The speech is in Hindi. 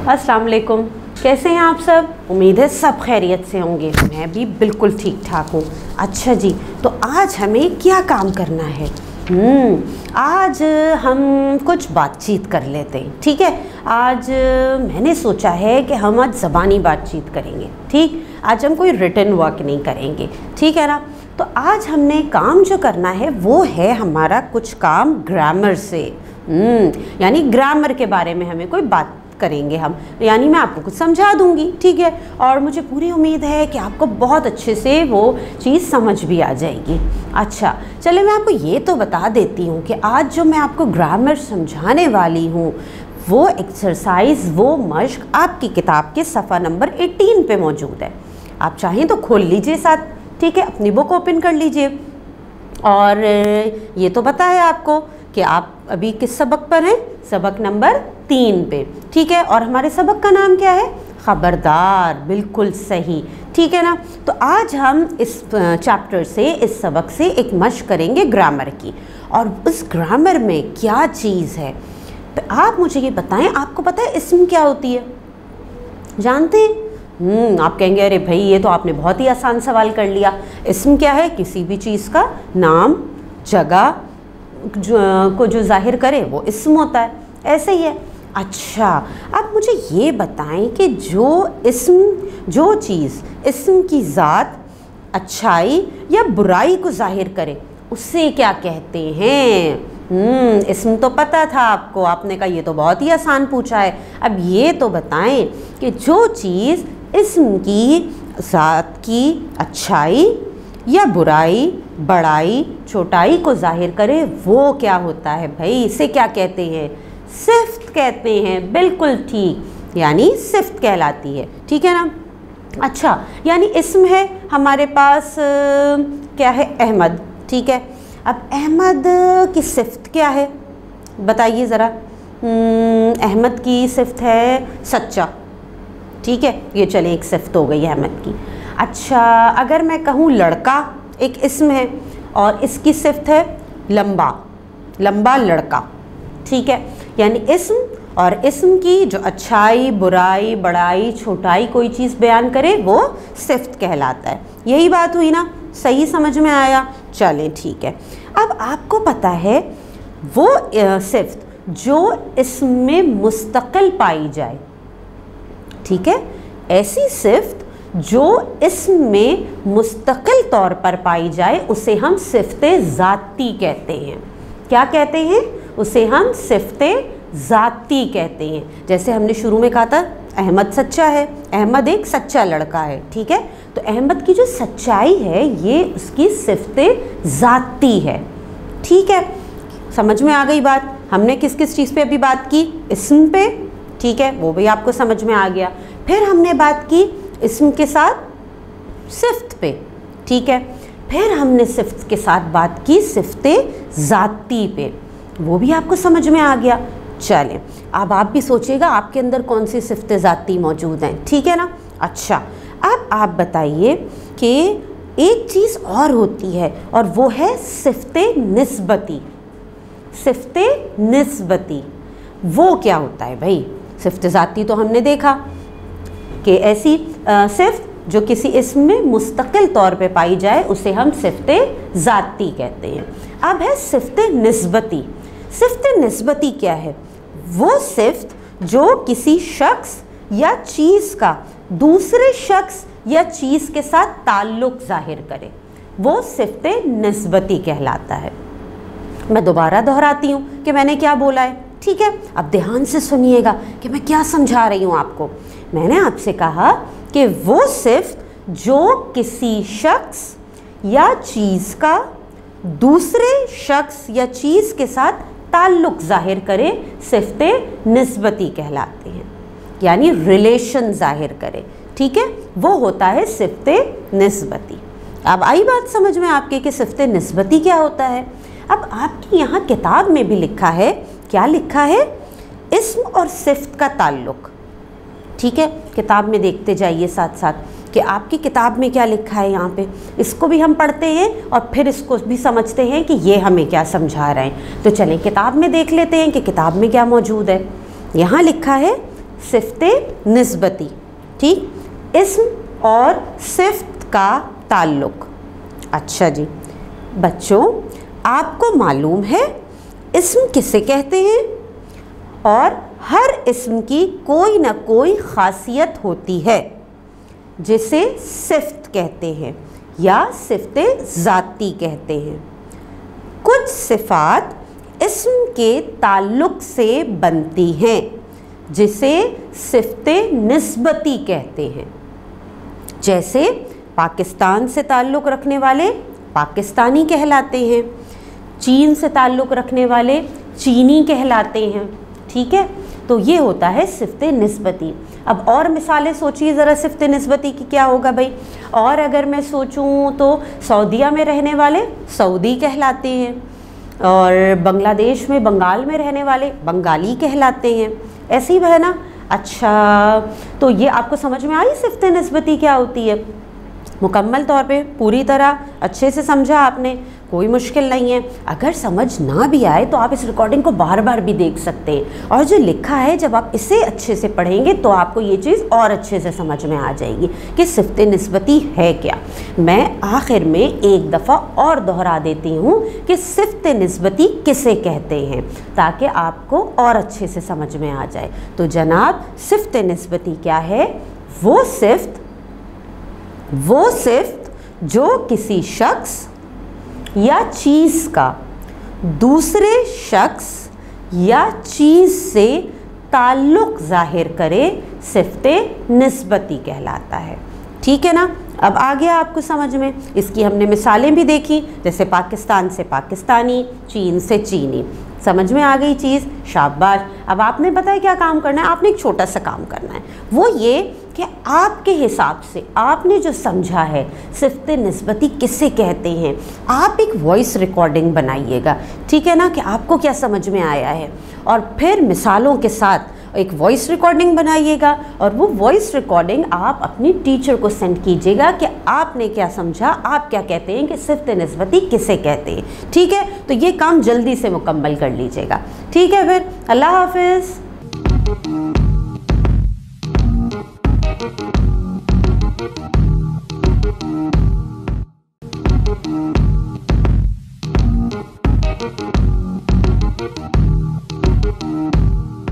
अस्सलाम वालेकुम। कैसे हैं आप सब? उम्मीद है सब खैरियत से होंगे। मैं भी बिल्कुल ठीक ठाक हूँ। अच्छा जी, तो आज हमें क्या काम करना है? आज हम कुछ बातचीत कर लेते हैं, ठीक है। आज मैंने सोचा है कि हम आज ज़बानी बातचीत करेंगे, ठीक। आज हम कोई रिटन वर्क नहीं करेंगे, ठीक है ना। तो आज हमने काम जो करना है वो है हमारा कुछ काम ग्रामर से, यानी ग्रामर के बारे में हमें कोई बात करेंगे हम, यानी मैं आपको कुछ समझा दूंगी, ठीक है। और मुझे पूरी उम्मीद है कि आपको बहुत अच्छे से वो चीज़ समझ भी आ जाएगी। अच्छा चलिए, मैं आपको ये तो बता देती हूँ कि आज जो मैं आपको ग्रामर समझाने वाली हूँ वो एक्सरसाइज, वो मश्क आपकी किताब के सफ़ा नंबर 18 पे मौजूद है। आप चाहें तो खोल लीजिए साथ, ठीक है, अपनी बुक ओपन कर लीजिए। और ये तो पता है आपको कि आप अभी किस सबक पर हैं? सबक नंबर 3 पे, ठीक है। और हमारे सबक का नाम क्या है? खबरदार, बिल्कुल सही, ठीक है ना। तो आज हम इस चैप्टर से, इस सबक से एक मश्क करेंगे ग्रामर की। और उस ग्रामर में क्या चीज़ है तो आप मुझे ये बताएं। आपको पता है इस्म क्या होती है? जानते हैं? आप कहेंगे अरे भाई ये तो आपने बहुत ही आसान सवाल कर लिया। इस्म क्या है? किसी भी चीज़ का नाम, जगह को जो जाहिर करे वो इस्म होता है, ऐसे ही है। अच्छा, अब मुझे ये बताएं कि जो चीज़ इस्म की ज़ात, अच्छाई या बुराई को जाहिर करे उसे क्या कहते हैं? इस्म तो पता था आपको, आपने कहा ये तो बहुत ही आसान पूछा है। अब ये तो बताएं कि जो चीज़ इस्म की ज़ात की अच्छाई या बुराई, बड़ाई, छोटाई को जाहिर करे वो क्या होता है भाई? इसे क्या कहते हैं? सिफ्त कहते हैं, बिल्कुल ठीक, यानी सिफ्त कहलाती है, ठीक है ना। अच्छा, यानी इस्म है हमारे पास क्या है? अहमद, ठीक है। अब अहमद की सिफ्त क्या है बताइए ज़रा। अहमद की सिफ्त है सच्चा, ठीक है। ये चले एक सिफ्त हो गई अहमद की। अच्छा, अगर मैं कहूँ लड़का एक इस्म है और इसकी सिफ्त है लंबा, लंबा लड़का, ठीक है। यानी इस्म और इस्म की जो अच्छाई, बुराई, बड़ाई, छोटाई कोई चीज़ बयान करे वो सिफ्त कहलाता है। यही बात हुई ना? सही समझ में आया? चलें ठीक है। अब आपको पता है वो सिफ्त जो इस्म में मुस्तकिल पाई जाए, ठीक है, ऐसी सिफ्त जो इस्म में मुस्तकिल तौर पर पाई जाए उसे हम सिफ्ते ज़ाती कहते हैं। क्या कहते हैं? उसे हम सिफ्ते ज़ाती कहते हैं। जैसे हमने शुरू में कहा था अहमद सच्चा है, अहमद एक सच्चा लड़का है, ठीक है। तो अहमद की जो सच्चाई है ये उसकी सिफ्ते ज़ाती है, ठीक है। समझ में आ गई बात? हमने किस किस चीज़ पे अभी बात की? इस्म पे, ठीक है, वो भी आपको समझ में आ गया। फिर हमने बात की इस्म के साथ सिफ्त पे, ठीक है। फिर हमने सिफ्त के साथ बात की सिफ्ते ज़ाती पे, वो भी आपको समझ में आ गया। चलें, अब आप भी सोचिएगा आपके अंदर कौन सी सिफ्ते ज़ाती मौजूद हैं, ठीक है ना। अच्छा, अब आप बताइए कि एक चीज़ और होती है और वो है सिफ्ते निस्बती। सिफ्ते निस्बती वो क्या होता है भाई? सिफ्ते ज़ाती तो हमने देखा कि ऐसी सिफ्त जो किसी इस्म में मुस्तकिल तौर पे पाई जाए उसे हम सिफ्ते ज़ाती कहते हैं। अब है सिफ्ते निस्बती। सिफ्ते निस्बती क्या है? वो सिफ्त जो किसी शख्स या चीज़ का दूसरे शख्स या चीज़ के साथ ताल्लुक़ ज़ाहिर करे, वो सिफ्ते निस्बती कहलाता है। मैं दोबारा दोहराती हूँ कि मैंने क्या बोला है, ठीक है। अब ध्यान से सुनिएगा कि मैं क्या समझा रही हूँ आपको। मैंने आपसे कहा कि वो सिफ्त जो किसी शख्स या चीज़ का दूसरे शख्स या चीज़ के साथ ताल्लुक़ ज़ाहिर करे सिफ्ते निस्बती कहलाते हैं, यानी रिलेशन ज़ाहिर करे, ठीक है, वो होता है सिफ्ते निस्बती। अब आई बात समझ में आपके कि सिफ्ते निस्बती क्या होता है। अब आपकी यहाँ किताब में भी लिखा है, क्या लिखा है? इस्म और सिफ्त का ताल्लुक़, ठीक है। किताब में देखते जाइए साथ साथ कि आपकी किताब में क्या लिखा है यहाँ पे। इसको भी हम पढ़ते हैं और फिर इसको भी समझते हैं कि ये हमें क्या समझा रहे हैं। तो चलें किताब में देख लेते हैं कि किताब में क्या मौजूद है। यहाँ लिखा है सिफ्ते निस्बती। ठीक, इस्म और सिफ्त का ताल्लुक। अच्छा जी बच्चों, आपको मालूम है इस्म किसे कहते हैं? और हर इस्म की कोई ना कोई खासियत होती है जिसे सिफ्त कहते हैं या सिफ्ते ज़ाती कहते हैं। कुछ सिफ़ात इस्म के ताल्लुक से बनती हैं जिसे सिफ्ते निस्बती कहते हैं। जैसे पाकिस्तान से ताल्लुक़ रखने वाले पाकिस्तानी कहलाते हैं, चीन से ताल्लुक़ रखने वाले चीनी कहलाते हैं। ठीक है, तो ये होता है सिफ्ते निस्बती। अब और मिसालें सोचिए ज़रा सिफ्ते निस्बती की क्या होगा भाई। और अगर मैं सोचूं तो सऊदीया में रहने वाले सऊदी कहलाते हैं, और बांग्लादेश में बंगाल में रहने वाले बंगाली कहलाते हैं। ऐसे ही है ना। अच्छा, तो ये आपको समझ में आई सिफ्ते निस्बती क्या होती है? मुकम्मल तौर पे पूरी तरह अच्छे से समझा आपने, कोई मुश्किल नहीं है। अगर समझ ना भी आए तो आप इस रिकॉर्डिंग को बार बार भी देख सकते हैं, और जो लिखा है जब आप इसे अच्छे से पढ़ेंगे तो आपको ये चीज़ और अच्छे से समझ में आ जाएगी कि सिफ्ते निस्बती है क्या। मैं आखिर में एक दफ़ा और दोहरा देती हूँ कि सिफ्ते निस्बती किसे कहते हैं, ताकि आपको और अच्छे से समझ में आ जाए। तो जनाब, सिफ्ते निस्बती क्या है? वो सिफ्त जो किसी शख्स या चीज़ का दूसरे शख्स या चीज़ से ताल्लुक़ ज़ाहिर करे, सिफ्ते निस्बती कहलाता है। ठीक है ना। अब आ गया आपको समझ में। इसकी हमने मिसालें भी देखी, जैसे पाकिस्तान से पाकिस्तानी, चीन से चीनी। समझ में आ गई चीज़? शाबाश। अब आपने पता है क्या काम करना है? आपने एक छोटा सा काम करना है, वो ये कि आपके हिसाब से आपने जो समझा है सिफ्ते निस्बती किसे कहते हैं, आप एक वॉइस रिकॉर्डिंग बनाइएगा। ठीक है ना, कि आपको क्या समझ में आया है, और फिर मिसालों के साथ एक वॉइस रिकॉर्डिंग बनाइएगा, और वो वॉइस रिकॉर्डिंग आप अपनी टीचर को सेंड कीजिएगा कि आपने क्या समझा, आप क्या कहते हैं कि सिफ्ते निस्बती किसे कहते हैं। ठीक है, तो ये काम जल्दी से मुकम्मल कर लीजिएगा। ठीक है, फिर अल्लाह हाफिज़।